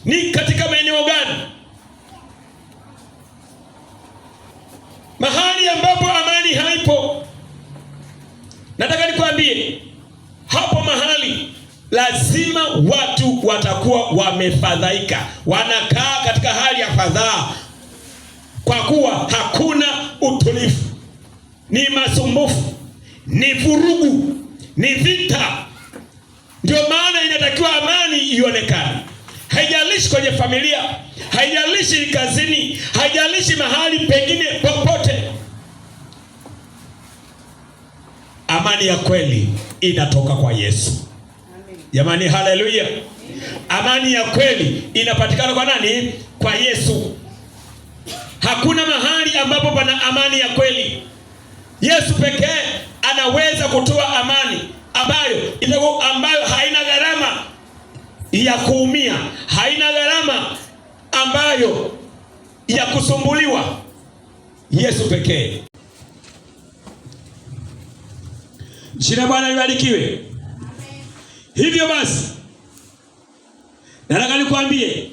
Ni katika maeneo gani? Mahali ambapo amani haipo, nataka nikwambie, hapo mahali lazima watu watakuwa wamefadhaika, wanakaa katika hali ya fadhaa, kwa kuwa hakuna utulivu, ni masumbufu, ni vurugu, ni vita. Ndio maana inatakiwa amani ionekane. Haijalishi kwenye familia, haijalishi kazini, haijalishi mahali pengine popote. Amani ya kweli inatoka kwa Yesu. Jamani, haleluya. Amani ya kweli inapatikana kwa nani? Kwa Yesu. Hakuna mahali ambapo pana amani ya kweli. Yesu pekee anaweza kutoa amani ambayo haina gharama ya kuumia, haina gharama ambayo ya kusumbuliwa. Yesu pekee. Jina Bwana libarikiwe. Hivyo basi, nataka nikwambie,